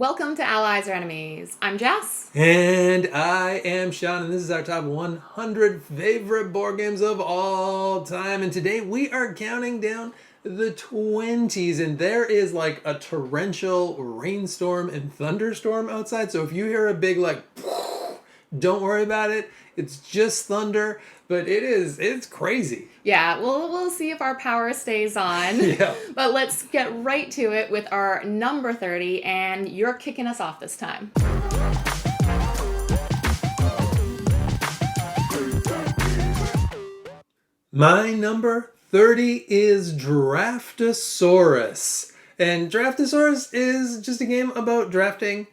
Welcome to Allies or Enemies. I'm Jess. And I am Shawn, and this is our top 100 favorite board games of all time. And today we are counting down the 20s, and there is like a torrential rainstorm and thunderstorm outside. So if you hear a big, like, don't worry about it, it's just thunder, but it's crazy. Yeah, we'll see if our power stays on. Yeah. But let's get right to it with our number 30, and you're kicking us off this time. My number 30 is Draftosaurus. And Draftosaurus is just a game about drafting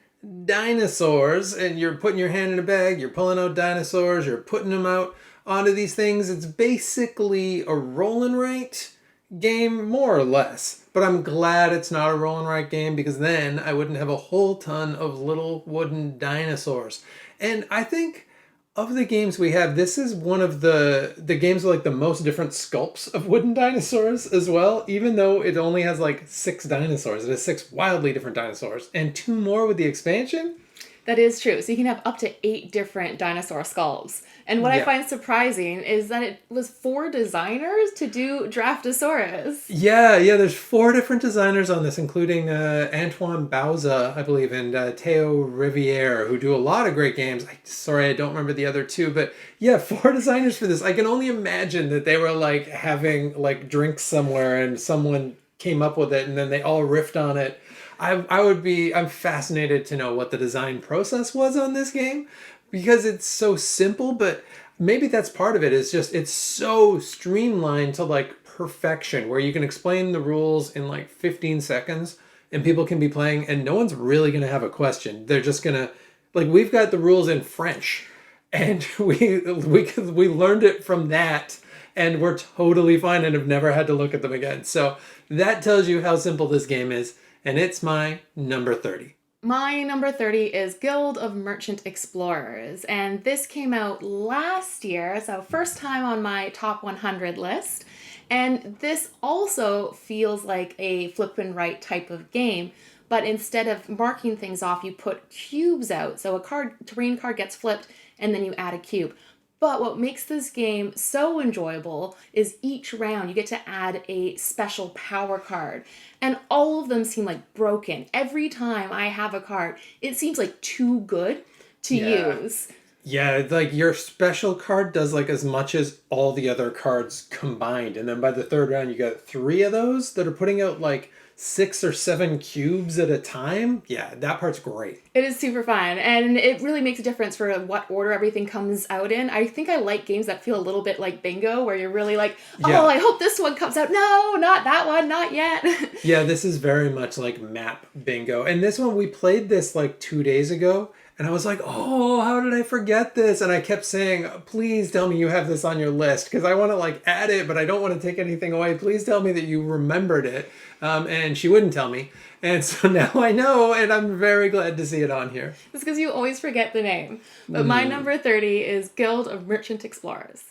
dinosaurs. And you're putting your hand in a bag, you're pulling out dinosaurs, you're putting them out onto these things. It's basically a roll and write game, more or less. But I'm glad it's not a roll and write game because then I wouldn't have a whole ton of little wooden dinosaurs. And I think of the games we have, this is one of the games with like the most different sculpts of wooden dinosaurs as well, even though it only has like 6 dinosaurs. It has 6 wildly different dinosaurs and 2 more with the expansion. That is true. So you can have up to 8 different dinosaur sculpts. And what I find surprising is that it was 4 designers to do Draftosaurus. Yeah, there's 4 different designers on this, including Antoine Bauza, I believe, and Theo Riviere, who do a lot of great games. Sorry, I don't remember the other 2, but yeah, 4 designers for this. I can only imagine that they were like having like drinks somewhere and someone came up with it and then they all riffed on it. I'm fascinated to know what the design process was on this game because it's so simple, but maybe that's part of it. Is just it's so streamlined to like perfection where you can explain the rules in like 15 seconds and people can be playing and no one's really going to have a question. They're just going to like we've got the rules in French and we learned it from that and we're totally fine and have never had to look at them again. So that tells you how simple this game is. And it's my number 30. My number 30 is Guild of Merchant Explorers, and this came out last year, so first time on my top 100 list. And this also feels like a flip and write type of game, but instead of marking things off, you put cubes out. So terrain card gets flipped, and then you add a cube. But what makes this game so enjoyable is each round you get to add a special power card. And all of them seem like broken. Every time I have a card, it seems like too good to use. Yeah, like your special card does like as much as all the other cards combined. And then by the third round, you got 3 of those that are putting out like 6 or 7 cubes at a time. Yeah, that part's great. It is super fun, and it really makes a difference for what order everything comes out in. I think I like games that feel a little bit like bingo, where you're really like, oh, I hope this one comes out. No, not that one, not yet. Yeah, this is very much like map bingo. And this one, we played this like 2 days ago, and I was like, oh, how did I forget this? And I kept saying, please tell me you have this on your list, because I want to like add it, but I don't want to take anything away. Please tell me that you remembered it. And she wouldn't tell me. And so now I know, and I'm very glad to see it on here. It's because you always forget the name. But my number 30 is Guild of Merchant Explorers.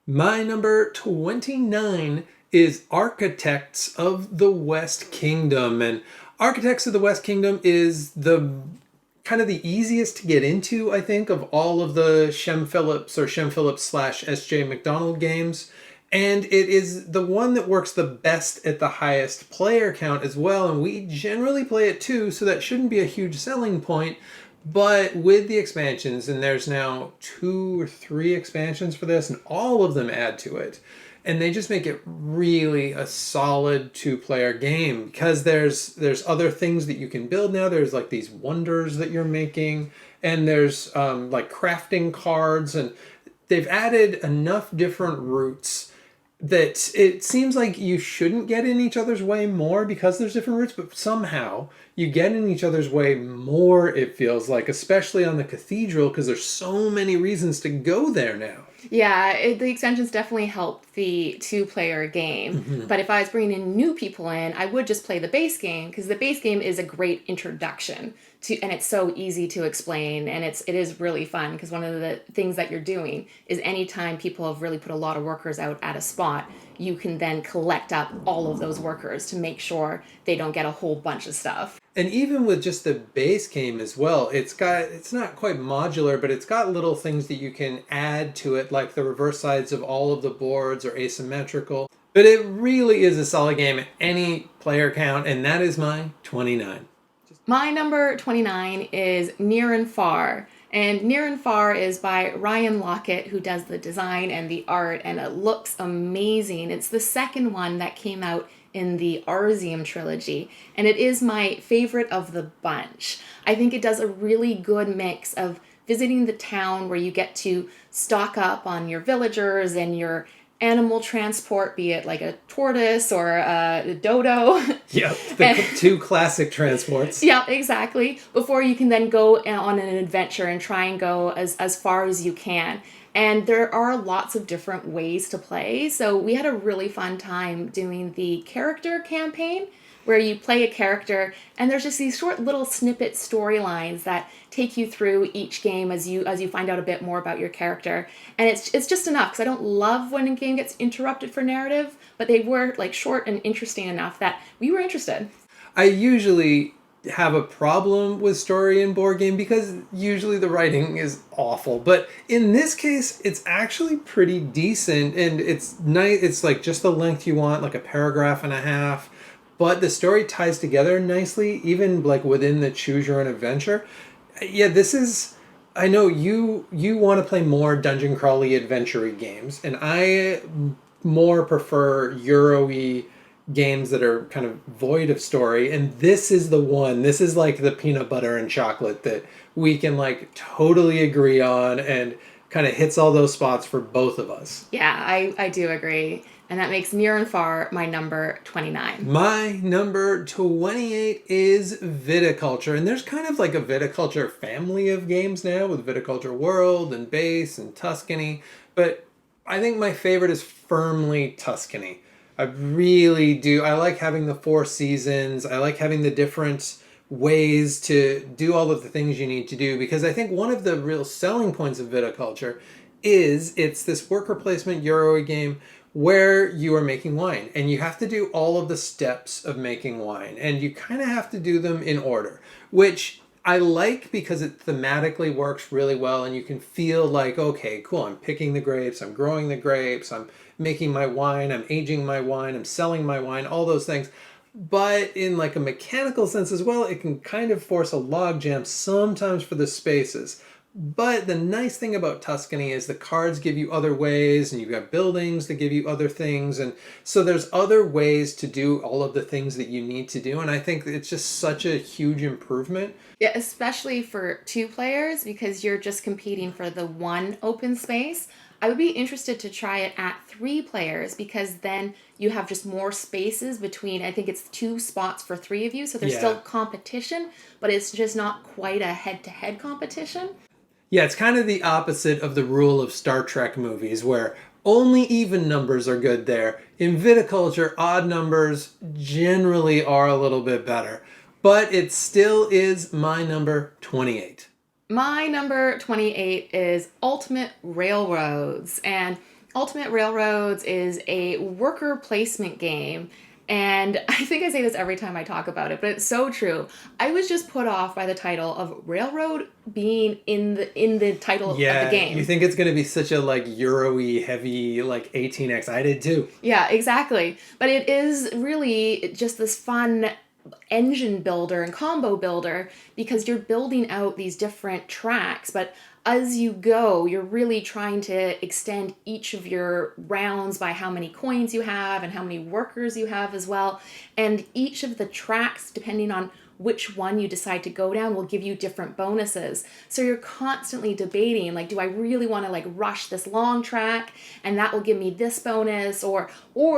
My number 29 is Architects of the West Kingdom. And Architects of the West Kingdom is the kind of the easiest to get into, I think, of all of the Shem Phillips or Shem Phillips / S.J. McDonald games. And it is the one that works the best at the highest player count as well. And we generally play it too, so that shouldn't be a huge selling point. But with the expansions, and there's now 2 or 3 expansions for this, and all of them add to it. And they just make it really a solid 2-player game because there's other things that you can build now. There's like these wonders that you're making, and there's like crafting cards, and they've added enough different routes that it seems like you shouldn't get in each other's way more because there's different routes, but somehow you get in each other's way more, it feels like, especially on the cathedral, because there's so many reasons to go there now. Yeah, the extensions definitely help the 2-player game. Mm-hmm. But if I was bringing in new people in, I would just play the base game because the base game is a great introduction to, and it's so easy to explain, and it is really fun because one of the things that you're doing is anytime people have really put a lot of workers out at a spot, you can then collect up all of those workers to make sure they don't get a whole bunch of stuff. And even with just the base game as well, it's not quite modular, but it's got little things that you can add to it, like the reverse sides of all of the boards are asymmetrical. But it really is a solid game at any player count, and that is my 29. My number 29 is Near and Far. And Near and Far is by Ryan Lockett, who does the design and the art, and it looks amazing. It's the second one that came out in the Arzium trilogy, and it is my favorite of the bunch. I think it does a really good mix of visiting the town where you get to stock up on your villagers and your animal transport, be it like a tortoise or a dodo. Yep, the two classic transports. Yeah, exactly. Before you can then go on an adventure and try and go as far as you can. And there are lots of different ways to play. So we had a really fun time doing the character campaign where you play a character and there's just these short little snippet storylines that take you through each game as you find out a bit more about your character. And it's just enough, because I don't love when a game gets interrupted for narrative, but they were like short and interesting enough that we were interested. I usually have a problem with story in board game because usually the writing is awful, but in this case it's actually pretty decent, and it's nice. It's like just the length you want, like a paragraph and a half, but the story ties together nicely, even like within the choose your own adventure. Yeah, this is, I know you want to play more dungeon crawly adventure games, and I more prefer Euro-y games that are kind of void of story, and this is the one. This is like the peanut butter and chocolate that we can like totally agree on, and kind of hits all those spots for both of us. Yeah, I do agree. And that makes Near and Far my number 29. My number 28 is Viticulture. And there's kind of like a Viticulture family of games now with Viticulture World and Base and Tuscany. But I think my favorite is firmly Tuscany. I really do. I like having the 4 seasons. I like having the different ways to do all of the things you need to do, because I think one of the real selling points of Viticulture is it's this worker placement Euro game where you are making wine, and you have to do all of the steps of making wine, and you kind of have to do them in order, which I like because it thematically works really well, and you can feel like, okay, cool, I'm picking the grapes, I'm growing the grapes, I'm making my wine, I'm aging my wine, I'm selling my wine, all those things. But in like a mechanical sense as well, it can kind of force a logjam sometimes for the spaces. But the nice thing about Tuscany is the cards give you other ways, and you've got buildings that give you other things, and so there's other ways to do all of the things that you need to do, and I think it's just such a huge improvement. Yeah, especially for 2 players, because you're just competing for the one open space. I would be interested to try it at 3 players, because then you have just more spaces between. I think it's 2 spots for 3 of you, so there's still competition, but it's just not quite a head-to-head competition. Yeah, it's kind of the opposite of the rule of Star Trek movies, where only even numbers are good there. In Viticulture, odd numbers generally are a little bit better. But it still is my number 28. My number 28 is Ultimate Railroads. And Ultimate Railroads is a worker placement game. And I think I say this every time I talk about it, but it's so true. I was just put off by the title of Railroad being in the title of the game. You think it's going to be such a like Euro-y heavy like 18X. I did too. Yeah, exactly. But it is really just this fun engine builder and combo builder, because you're building out these different tracks, but as you go, you're really trying to extend each of your rounds by how many coins you have and how many workers you have as well. And each of the tracks, depending on which one you decide to go down, will give you different bonuses. So you're constantly debating, like, do I really want to like rush this long track and that will give me this bonus, or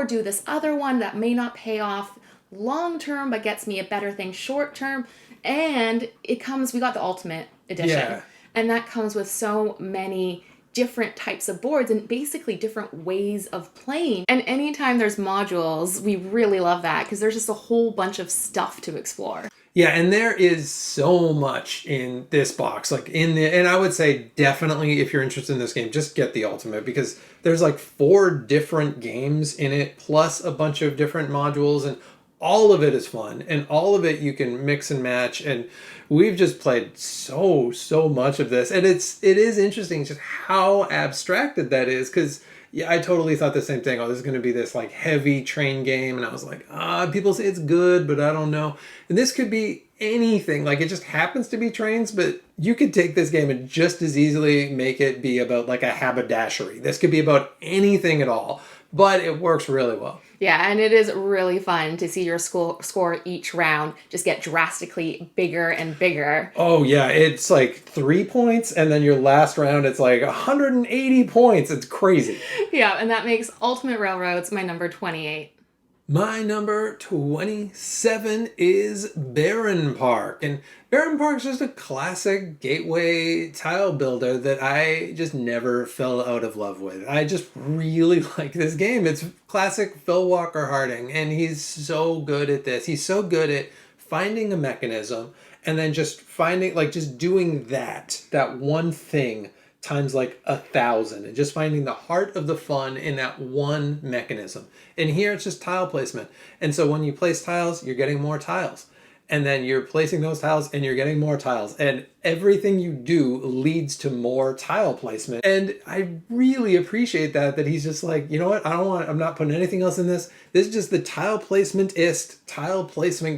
do this other one that may not pay off long term but gets me a better thing short term. And we got the Ultimate Edition. Yeah. And that comes with so many different types of boards and basically different ways of playing. And anytime there's modules, we really love that, because there's just a whole bunch of stuff to explore. Yeah, and there is so much in this box. And I would say definitely if you're interested in this game, just get the Ultimate, because there's like 4 different games in it, plus a bunch of different modules, and all of it is fun, and all of it you can mix and match. And we've just played so much of this, and it is interesting just how abstracted that is. Because yeah, I totally thought the same thing. Oh, this is going to be this like heavy train game, and I was like, people say it's good, but I don't know. And this could be anything. Like, it just happens to be trains, but you could take this game and just as easily make it be about like a haberdashery. This could be about anything at all, but it works really well. Yeah, and it is really fun to see your score each round just get drastically bigger and bigger. Oh yeah, it's like 3 points, and then your last round it's like 180 points. It's crazy. Yeah, and that makes Ultimate Railroads my number 28. My number 27 is Barren Park. And Barren Park is just a classic gateway tile builder that I just never fell out of love with. I just really like this game. It's classic Phil Walker Harding, and he's so good at this. He's so good at finding a mechanism and then just finding, like, just doing that one thing times like 1,000, and just finding the heart of the fun in that one mechanism. And here it's just tile placement. And so when you place tiles, you're getting more tiles. And then you're placing those tiles and you're getting more tiles. And everything you do leads to more tile placement. And I really appreciate that he's just like, you know what? I'm not putting anything else in this. This is just the tile placement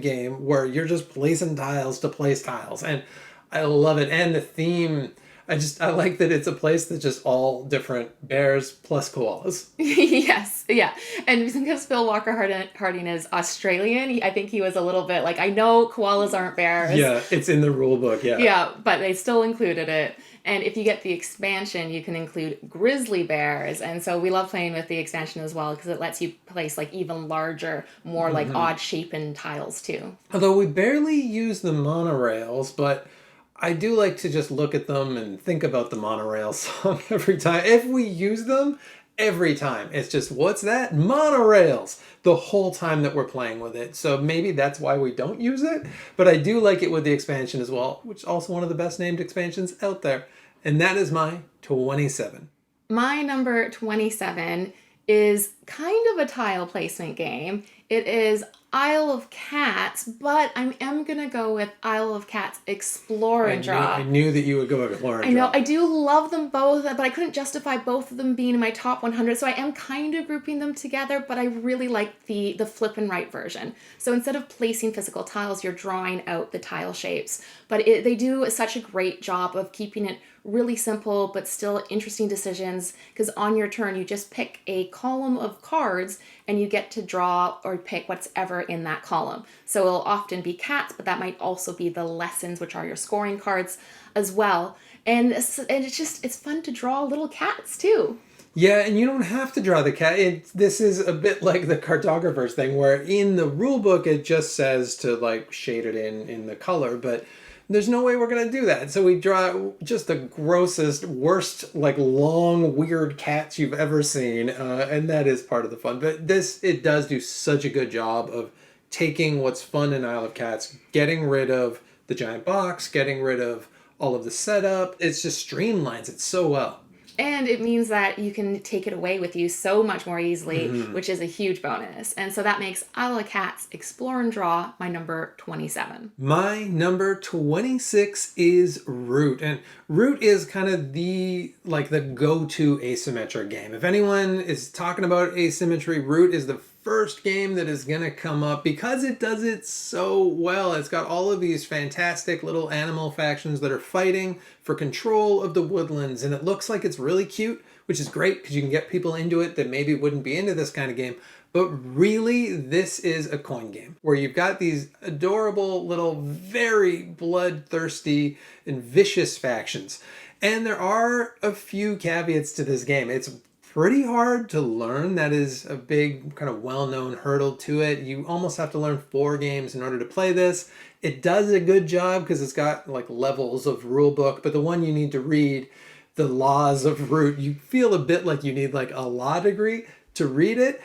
game where you're just placing tiles to place tiles. And I love it. And the theme, I like that it's a place that's just all different bears plus koalas. Yes, yeah. And because Phil Walker Harding is Australian, I think he was a little bit like, I know koalas aren't bears. Yeah, it's in the rule book, yeah. Yeah, but they still included it. And if you get the expansion, you can include grizzly bears. And so we love playing with the expansion as well because it lets you place like even larger, more like odd shapen tiles too. Although we barely use the monorails, but I do like to just look at them and think about the monorail song every time. If we use them, every time. It's just, what's that? Monorails! The whole time that we're playing with it. So maybe that's why we don't use it. But I do like it with the expansion as well, which is also one of the best named expansions out there. And that is my 27. My number 27 is kind of a tile placement game. It is Isle of Cats, but I am going to go with Isle of Cats Explore and Draw. I knew that you would go Explore and Draw. I know, I do love them both, but I couldn't justify both of them being in my top 100, so I am kind of grouping them together, but I really like the flip and right version. So instead of placing physical tiles, you're drawing out the tile shapes. But they do such a great job of keeping it really simple, but still interesting decisions, because on your turn, you just pick a column of cards and you get to draw or pick what's ever in that column. So it'll often be cats, but that might also be the lessons, which are your scoring cards as well. And it's fun to draw little cats too. Yeah, and you don't have to draw the cat. This is a bit like the cartographer's thing, where in the rule book it just says to like shade it in the color, but there's no way we're going to do that. So we draw just the grossest, worst, like long, weird cats you've ever seen. And that is part of the fun. But it does do such a good job of taking what's fun in Isle of Cats, getting rid of the giant box, getting rid of all of the setup. It just streamlines it so well. And it means that you can take it away with you so much more easily, which is a huge bonus. And so that makes Isle of Cats Explore and Draw my number 27. My number 26 is Root. And Root is kind of the go-to asymmetric game. If anyone is talking about asymmetry, Root is the first game that is going to come up because it does it so well. It's got all of these fantastic little animal factions that are fighting for control of the woodlands, and it looks like it's really cute, which is great because you can get people into it that maybe wouldn't be into this kind of game. But really, this is a coin game where you've got these adorable little, very bloodthirsty and vicious factions. And there are a few caveats to this game. It's pretty hard to learn. That is a big kind of well-known hurdle to it. You almost have to learn 4 games in order to play this. It does a good job because it's got like levels of rule book, but the one you need to read, the laws of Root, you feel a bit like you need like a law degree to read it,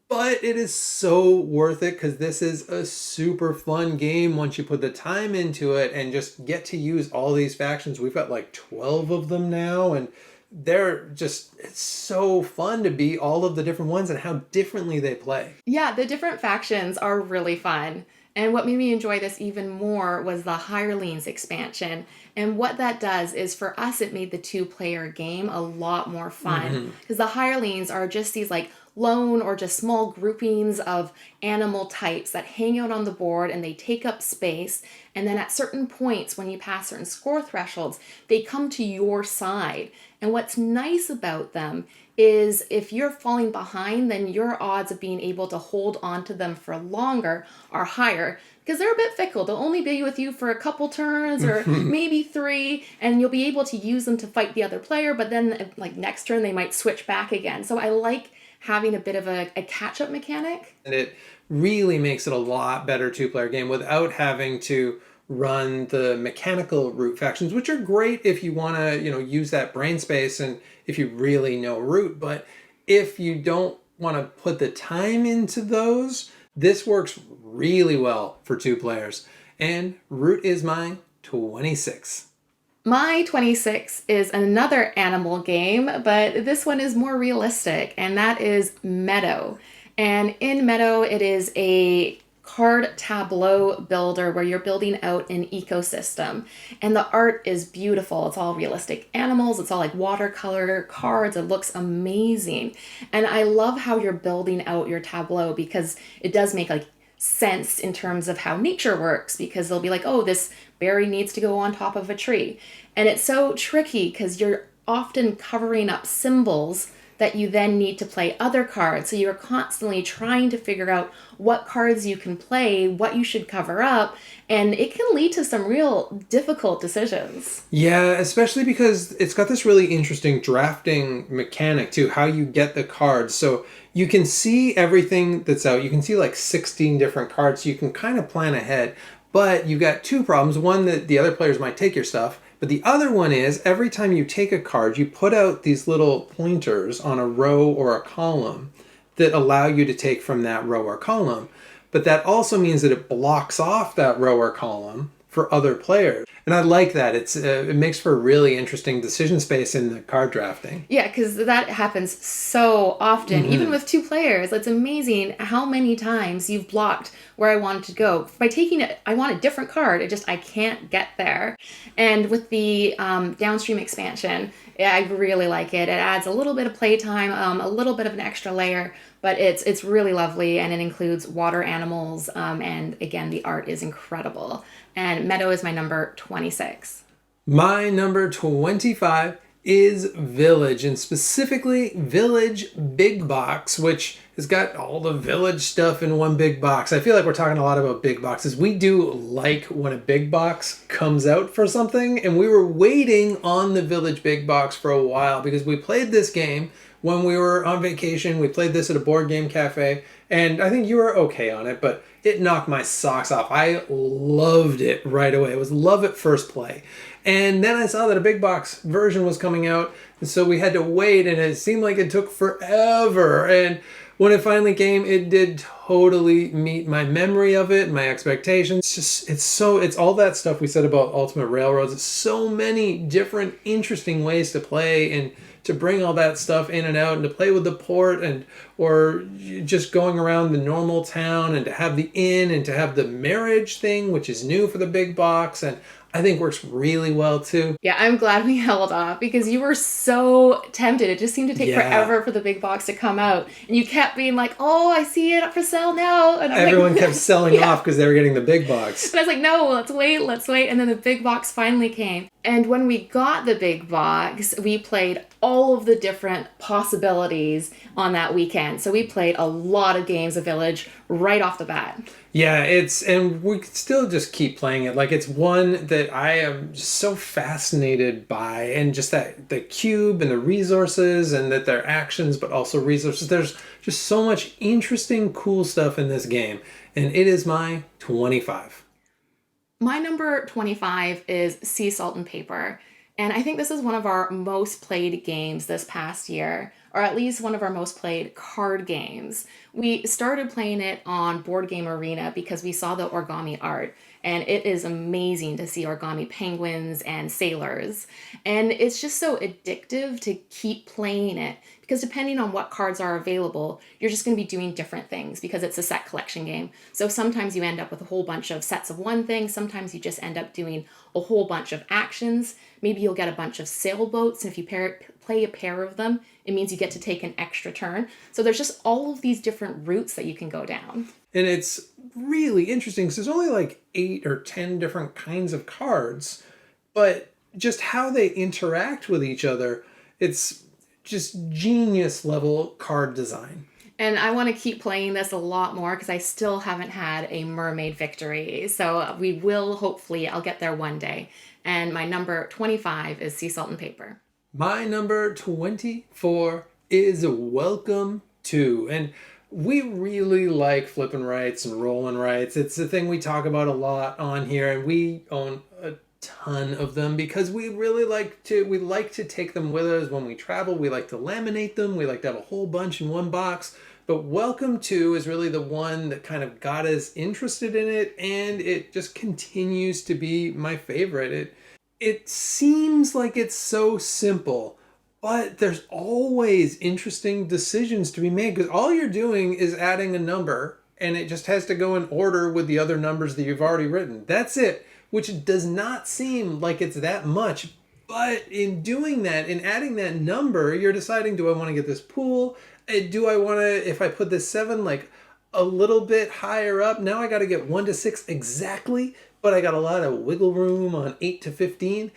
but it is so worth it because this is a super fun game once you put the time into it and just get to use all these factions. We've got like 12 of them now, and it's so fun to be all of the different ones and how differently they play. Yeah, the different factions are really fun. And what made me enjoy this even more was the Hirelings expansion. And what that does is for us, it made the two-player game a lot more fun. Because the Hirelings are just these like lone or just small groupings of animal types that hang out on the board and they take up space. And then at certain points, when you pass certain score thresholds, they come to your side. And what's nice about them is if you're falling behind, then your odds of being able to hold on to them for longer are higher because they're a bit fickle. They'll only be with you for a couple turns or maybe three, and you'll be able to use them to fight the other player, but then like next turn they might switch back again. So I like having a bit of a catch-up mechanic. And it really makes it a lot better two-player game without having to run the mechanical root factions, which are great if you want to, use that brain space and if you really know root. But if you don't want to put the time into those, this works really well for two players. And root is my 26. My 26 is another animal game, but this one is more realistic, and that is Meadow. And in Meadow, it is a card tableau builder where you're building out an ecosystem. And the art is beautiful. It's all realistic animals. It's all like watercolor cards. It looks amazing. And I love how you're building out your tableau because it does make like sense in terms of how nature works, because they'll be like, oh, this berry needs to go on top of a tree. And it's so tricky because you're often covering up symbols that you then need to play other cards. So you're constantly trying to figure out what cards you can play, what you should cover up, and it can lead to some real difficult decisions. Yeah, especially because it's got this really interesting drafting mechanic too, how you get the cards. So you can see everything that's out. You can see like 16 different cards, so you can kind of plan ahead. But you got two problems. One, that the other players might take your stuff. But the other one is every time you take a card, you put out these little pointers on a row or a column that allow you to take from that row or column. But that also means that it blocks off that row or column for other players. And I like that. It makes for a really interesting decision space in the card drafting. Yeah, because that happens so often, even with two players. It's amazing how many times you've blocked where I wanted to go. By taking it, I want a different card. I can't get there. And with the downstream expansion, yeah, I really like it. It adds a little bit of playtime, a little bit of an extra layer, but it's really lovely, and it includes water animals, and again, the art is incredible. And Meadow is my number 26. My number 25 is Village, and specifically Village Big Box, which has got all the Village stuff in one big box. I feel like we're talking a lot about big boxes. We do like when a big box comes out for something, and we were waiting on the Village Big Box for a while because we played this game when we were on vacation. We played this at a board game cafe, and I think you were okay on it, but it knocked my socks off. I loved it right away. It was love at first play. And then I saw that a big box version was coming out, and so we had to wait, and it seemed like it took forever. And when it finally came, it did totally meet my memory of it, my expectations. It's all that stuff we said about Ultimate Railroads. It's so many different interesting ways to play and to bring all that stuff in and out and to play with the port or just going around the normal town and to have the inn and to have the marriage thing, which is new for the big box, and I think works really well too. Yeah, I'm glad we held off because you were so tempted. It just seemed to take forever for the big box to come out. And you kept being like, oh, I see it for sale now. And everyone kept selling off because they were getting the big box. And I was like, no, let's wait. And then the big box finally came. And when we got the big box, we played all of the different possibilities on that weekend. So we played a lot of games of Village right off the bat. Yeah, and we could still just keep playing it. Like, it's one that I am just so fascinated by, and just that the cube and the resources and that they're actions but also resources. There's just so much interesting, cool stuff in this game, and it is my 25. My number 25 is Sea Salt and Paper. And I think this is one of our most played games this past year, or at least one of our most played card games. We started playing it on Board Game Arena because we saw the origami art. and it is amazing to see origami penguins and sailors. And it's just so addictive to keep playing it because depending on what cards are available, you're just going to be doing different things because it's a set collection game. So sometimes you end up with a whole bunch of sets of one thing, sometimes you just end up doing a whole bunch of actions. Maybe you'll get a bunch of sailboats, and if you play a pair of them, it means you get to take an extra turn. So there's just all of these different routes that you can go down. And it's really interesting because there's only like 8 or 10 different kinds of cards, but just how they interact with each other, it's just genius level card design. And I want to keep playing this a lot more because I still haven't had a mermaid victory. So we will, hopefully, I'll get there one day. And my number 25 is sea salt and paper. My number 24 is Welcome to. And we really like flipping rights and rolling rights. It's the thing we talk about a lot on here, and we own a ton of them because we really like to take them with us when we travel. We like to laminate them. We like to have a whole bunch in one box. But Welcome to is really the one that kind of got us interested in it, and it just continues to be my favorite. It seems like it's so simple, but there's always interesting decisions to be made because all you're doing is adding a number, and it just has to go in order with the other numbers that you've already written. That's it, which does not seem like it's that much. But in doing that, in adding that number, you're deciding, do I want to get this pool? Do I want to, if I put this 7 like a little bit higher up, now I got to get 1 to 6 exactly, but I got a lot of wiggle room on 8 to 15.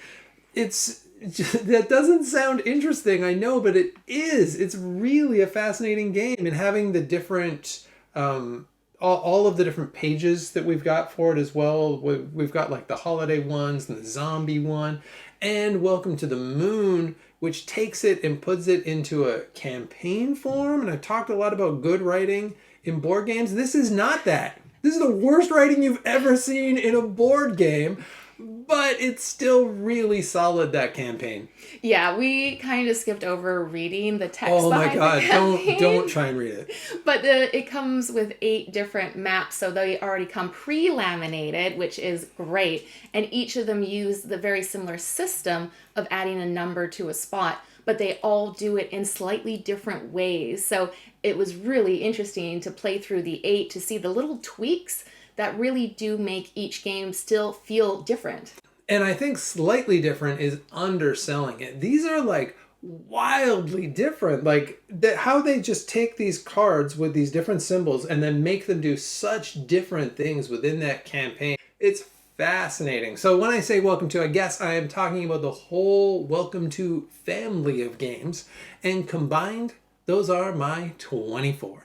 That doesn't sound interesting, I know, but it is. It's really a fascinating game, and having the different all of the different pages that we've got for it as well. We've got like the holiday ones and the zombie one, and Welcome to the Moon, which takes it and puts it into a campaign form. And I talked a lot about good writing in board games. This is not that. This is the worst writing you've ever seen in a board game, but it's still really solid, that campaign. Yeah, we kind of skipped over reading the text. Oh my behind god, the campaign. don't try and read it. But it comes with 8 different maps, so they already come pre-laminated, which is great. And each of them use the very similar system of adding a number to a spot, but they all do it in slightly different ways. So it was really interesting to play through the 8 to see the little tweaks that really do make each game still feel different. And I think slightly different is underselling it. These are like wildly different. Like how they just take these cards with these different symbols and then make them do such different things within that campaign. It's fascinating. So when I say Welcome to, I guess I am talking about the whole Welcome to family of games. And combined, those are my 24.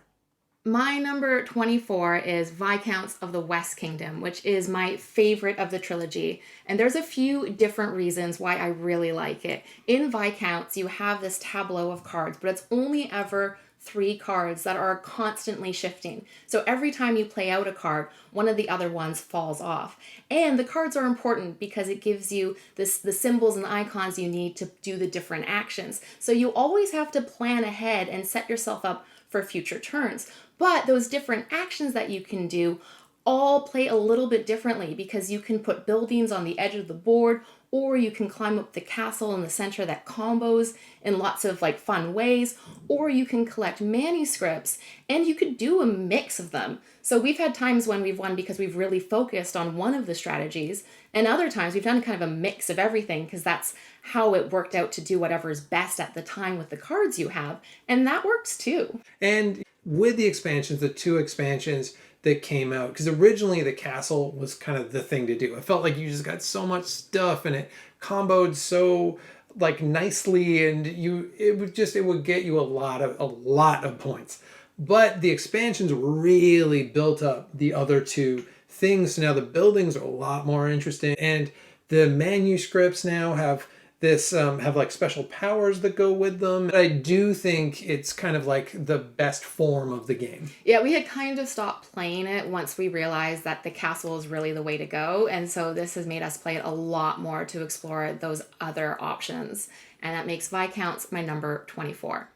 My number 24 is Viscounts of the West Kingdom, which is my favorite of the trilogy. And there's a few different reasons why I really like it. In Viscounts, you have this tableau of cards, but it's only ever 3 cards that are constantly shifting. So every time you play out a card, one of the other ones falls off. And the cards are important because it gives you the symbols and icons you need to do the different actions. So you always have to plan ahead and set yourself up for future turns. But those different actions that you can do all play a little bit differently because you can put buildings on the edge of the board, or you can climb up the castle in the center that combos in lots of like fun ways, or you can collect manuscripts, and you could do a mix of them. So we've had times when we've won because we've really focused on one of the strategies, and other times we've done kind of a mix of everything because that's how it worked out to do whatever's best at the time with the cards you have, and that works too. And with the expansions, the 2 expansions that came out, because originally the castle was kind of the thing to do. It felt like you just got so much stuff and it comboed so like nicely, and it would get you a lot of points. But the expansions really built up the other 2 things. So now the buildings are a lot more interesting, and the manuscripts now have like special powers that go with them. I do think it's kind of like the best form of the game. Yeah, we had kind of stopped playing it once we realized that the castle is really the way to go. And so this has made us play it a lot more to explore those other options. And that makes Viscounts my number 24.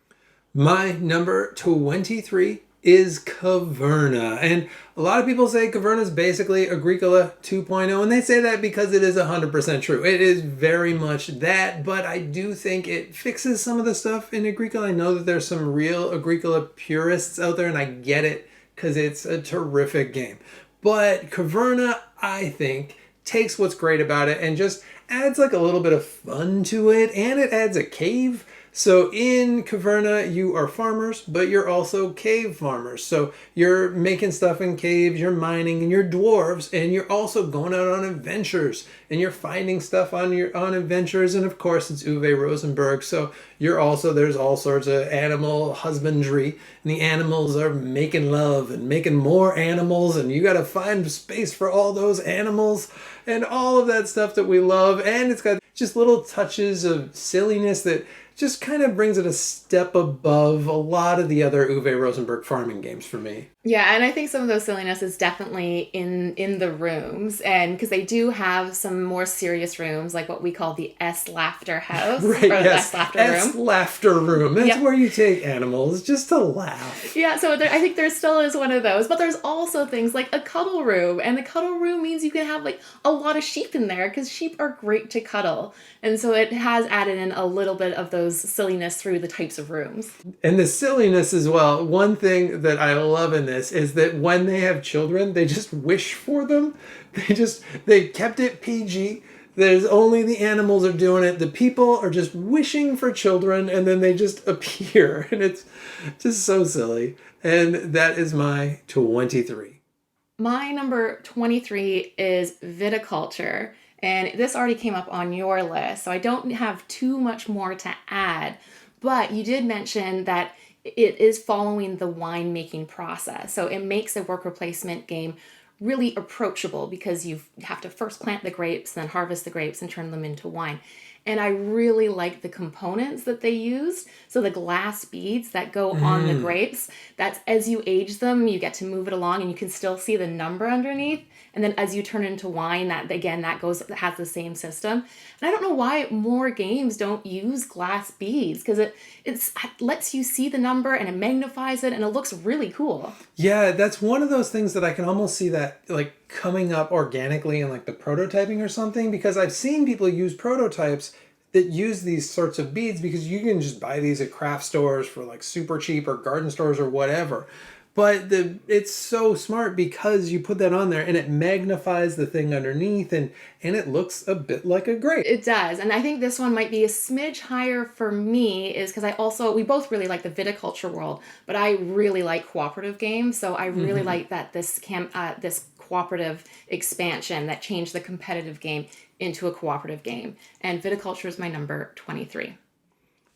My number 23 is Caverna. And a lot of people say Caverna is basically Agricola 2.0, and they say that because it is 100% true. It is very much that, but I do think it fixes some of the stuff in Agricola. I know that there's some real Agricola purists out there, and I get it because it's a terrific game. But Caverna, I think, takes what's great about it and just adds like a little bit of fun to it, and it adds a cave. So in Caverna, you are farmers, but you're also cave farmers. So you're making stuff in caves, you're mining, and you're dwarves, and you're also going out on adventures, and you're finding stuff on adventures. And of course, it's Uwe Rosenberg. So there's all sorts of animal husbandry, and the animals are making love and making more animals, and you got to find space for all those animals and all of that stuff that we love. And it's got just little touches of silliness that just kind of brings it a step above a lot of the other Uwe Rosenberg farming games for me. Yeah, and I think some of those silliness is definitely in the rooms, and because they do have some more serious rooms, like what we call the S Laughter House, right? Or Yes, the S Laughter S Room. Laughter Room. That's Yep. where you take animals just to laugh. Yeah, so I think there still is one of those, but there's also things like a cuddle room, and the cuddle room means you can have like a lot of sheep in there because sheep are great to cuddle, and so it has added in a little bit of those silliness through the types of rooms. And the silliness as well. One thing that I love in this is that when they have children, they just wish for them. They kept it PG. There's only the animals are doing it. The people are just wishing for children, and then they just appear. And it's just so silly. And that is my 23. My number 23 is viticulture. And this already came up on your list, so I don't have too much more to add. But you did mention that it is following the winemaking process. So it makes a worker placement game really approachable because you have to first plant the grapes, then harvest the grapes and turn them into wine. And I really like the components that they used. So the glass beads that go on the grapes, that's as you age them, you get to move it along and you can still see the number underneath. And then as you turn into wine, that has the same system. And I don't know why more games don't use glass beads because it lets you see the number and it magnifies it and it looks really cool. Yeah, that's one of those things that I can almost see that like coming up organically in like the prototyping or something, because I've seen people use prototypes that use these sorts of beads because you can just buy these at craft stores for like super cheap or garden stores or whatever. But it's so smart because you put that on there and it magnifies the thing underneath and it looks a bit like a grape. It does. And I think this one might be a smidge higher for me is because we both really like the viticulture world, but I really like cooperative games. So I really like that this cooperative expansion that changed the competitive game into a cooperative game. And viticulture is my number 23.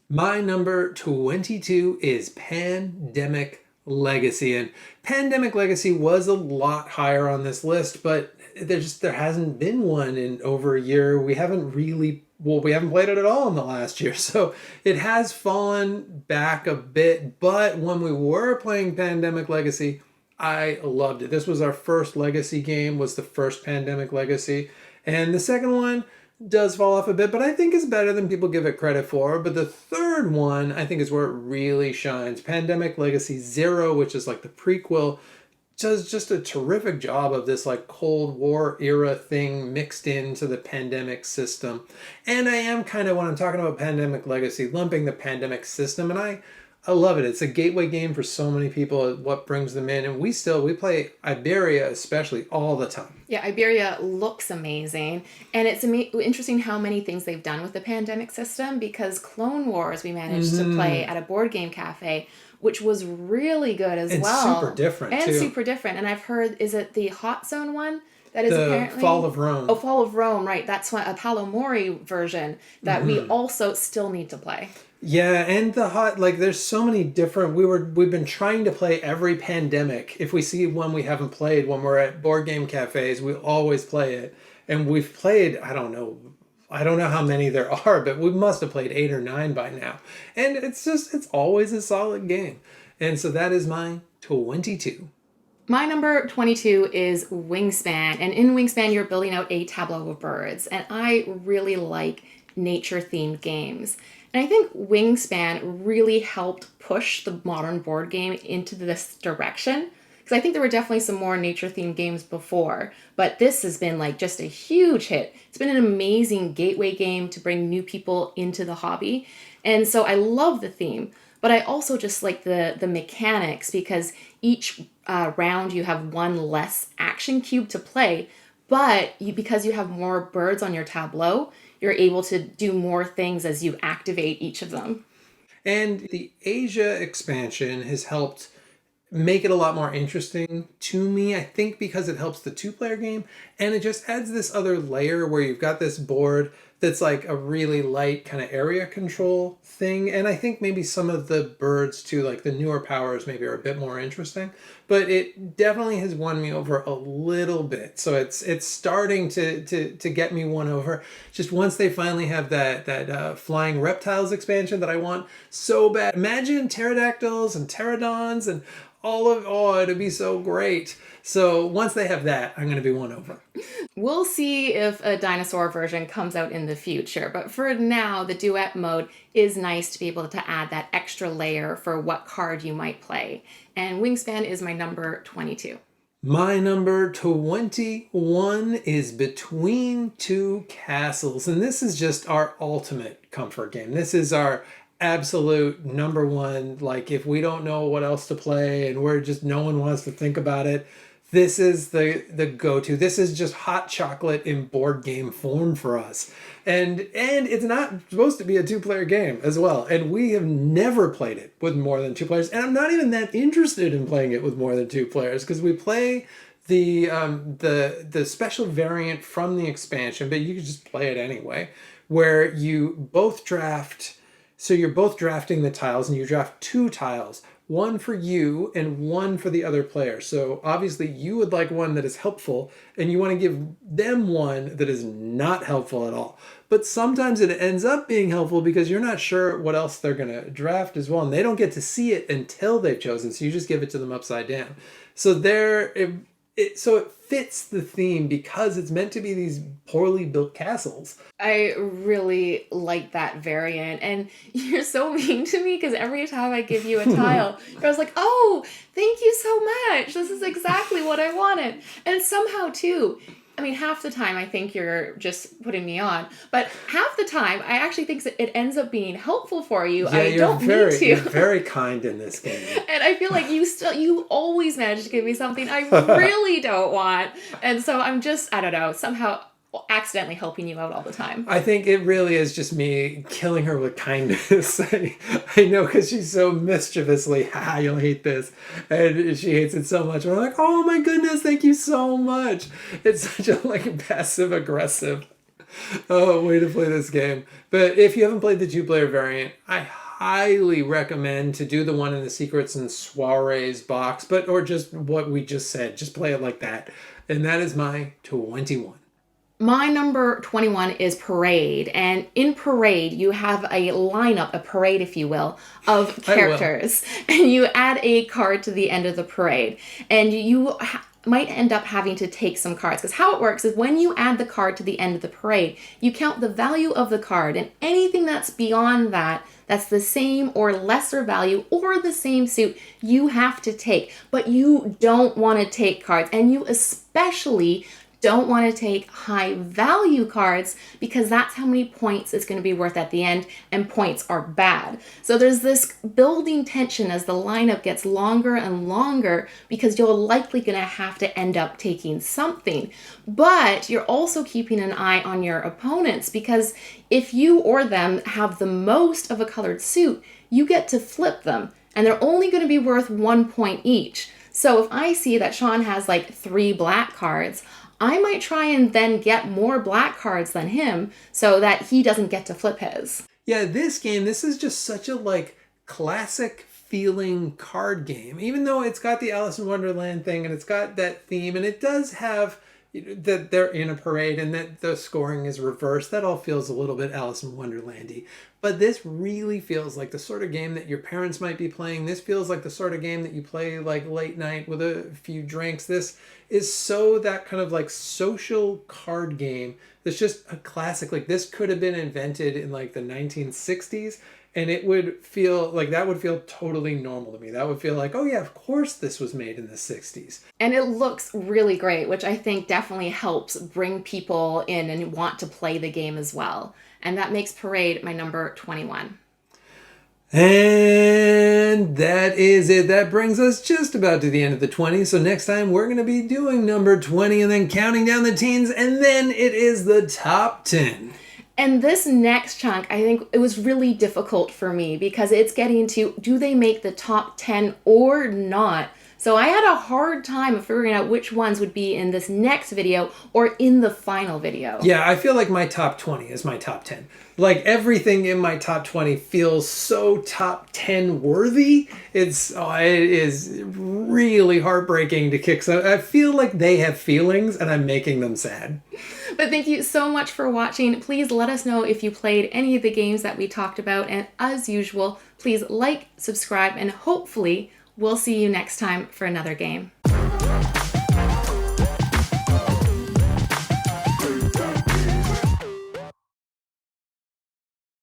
My number 22 is Pandemic Legacy, and Pandemic Legacy was a lot higher on this list, but there hasn't been one in over a year. We haven't played it at all in the last year, so it has fallen back a bit. But when we were playing Pandemic Legacy, I loved it. This was our first Legacy game, was the first Pandemic Legacy, and the second one does fall off a bit, but I think it's better than people give it credit for. But the third one, I think, is where it really shines. Pandemic Legacy Zero, which is like the prequel, does just a terrific job of this like Cold War era thing mixed into the pandemic system. And I am kind of, when I'm talking about Pandemic Legacy, lumping the pandemic system, and I love it. It's a gateway game for so many people, what brings them in. And we play Iberia especially all the time. Yeah, Iberia looks amazing. And it's interesting how many things they've done with the pandemic system because Clone Wars we managed to play at a board game cafe, which was really good as well. And super different, and too. And super different. And I've heard, is it the Hot Zone one? That is the apparently Fall of Rome. Oh, Fall of Rome, right. That's a Paolo Mori version that we also still need to play. Yeah, and there's so many different, we've been trying to play every pandemic. If we see one we haven't played when we're at board game cafes, we always play it. And we've played, I don't know how many there are, but we must have played 8 or 9 by now. And it's always a solid game. And so that is my 22. My number 22 is Wingspan. And in Wingspan, you're building out a tableau of birds. And I really like nature-themed games. And I think Wingspan really helped push the modern board game into this direction. Because I think there were definitely some more nature themed games before, but this has been like just a huge hit. It's been an amazing gateway game to bring new people into the hobby. And so I love the theme, but I also just like the mechanics because each round you have one less action cube to play, but because you have more birds on your tableau, you're able to do more things as you activate each of them. And the Asia expansion has helped make it a lot more interesting to me. I think because it helps the two-player game and it just adds this other layer where you've got this board that's like a really light kind of area control thing. And I think maybe some of the birds too, like the newer powers maybe are a bit more interesting, but it definitely has won me over a little bit. So it's starting to get me won over. Just once they finally have that flying reptiles expansion that I want so bad. Imagine pterodactyls and pterodons and it'd be so great. So once they have that, I'm going to be won over. We'll see if a dinosaur version comes out in the future, but for now, the duet mode is nice to be able to add that extra layer for what card you might play. And Wingspan is my number 22. My number 21 is Between Two Castles, and this is just our ultimate comfort game. This is our absolute number one. Like, if we don't know what else to play and we're just no one wants to think about it, this is the go-to. This is just hot chocolate in board game form for us. And it's not supposed to be a two-player game as well. And we have never played it with more than two players. And I'm not even that interested in playing it with more than two players because we play the special variant from the expansion, but you can just play it anyway, where you both draft. So you're both drafting the tiles and you draft two tiles, one for you and one for the other player. So obviously you would like one that is helpful and you want to give them one that is not helpful at all. But sometimes it ends up being helpful because you're not sure what else they're going to draft as well. And they don't get to see it until they've chosen. So you just give it to them upside down. So so it fits the theme because it's meant to be these poorly built castles. I really like that variant. And you're so mean to me because every time I give you a tile, I was like, oh, thank you so much. This is exactly what I wanted. And somehow, too, I mean, half the time I think you're just putting me on, but half the time I actually think it ends up being helpful for you. Yeah, I don't mean to. You're very kind in this game. And I feel like you always manage to give me something I really don't want. And so I'm just, I don't know, somehow accidentally helping you out all the time. I think it really is just me killing her with kindness. I know because she's so mischievously, you'll hate this. And she hates it so much. We're like, oh my goodness, thank you so much. It's such a like passive aggressive way to play this game. But if you haven't played the two-player variant, I highly recommend to do the one in the Secrets and Soirees box, or just what we just said. Just play it like that. And that is my 21. My number 21 is Parade. And in Parade, you have a lineup, a parade, if you will, of characters. And you add a card to the end of the parade. And you might end up having to take some cards. Because how it works is when you add the card to the end of the parade, you count the value of the card. And anything that's beyond that, that's the same or lesser value or the same suit, you have to take. But you don't want to take cards. And you especially don't want to take high value cards because that's how many points it's going to be worth at the end, and points are bad. So there's this building tension as the lineup gets longer and longer because you're likely going to have to end up taking something. But you're also keeping an eye on your opponents because if you or them have the most of a colored suit, you get to flip them and they're only going to be worth 1 point each. So if I see that Shawn has like 3 black cards, I might try and then get more black cards than him so that he doesn't get to flip his. Yeah, this is just such a like classic feeling card game. Even though it's got the Alice in Wonderland thing and it's got that theme and it does have that they're in a parade and that the scoring is reversed. That all feels a little bit Alice in Wonderlandy. But this really feels like the sort of game that your parents might be playing. This feels like the sort of game that you play like late night with a few drinks. This is so that kind of like social card game that's just a classic. Like this could have been invented in like the 1960s, and it would feel like that would feel totally normal to me. That would feel like, oh yeah, of course this was made in the 60s. And it looks really great, which I think definitely helps bring people in and want to play the game as well. And that makes Parade my number 21. And that is it. That brings us just about to the end of the 20s. So next time we're going to be doing number 20 and then counting down the teens. And then it is the top 10. And this next chunk, I think it was really difficult for me because it's getting to, do they make the top 10 or not? So I had a hard time of figuring out which ones would be in this next video or in the final video. Yeah, I feel like my top 20 is my top 10. Like everything in my top 20 feels so top 10 worthy. It is really heartbreaking to kick some. I feel like they have feelings and I'm making them sad. But thank you so much for watching. Please let us know if you played any of the games that we talked about. And as usual, please like, subscribe, and hopefully we'll see you next time for another game.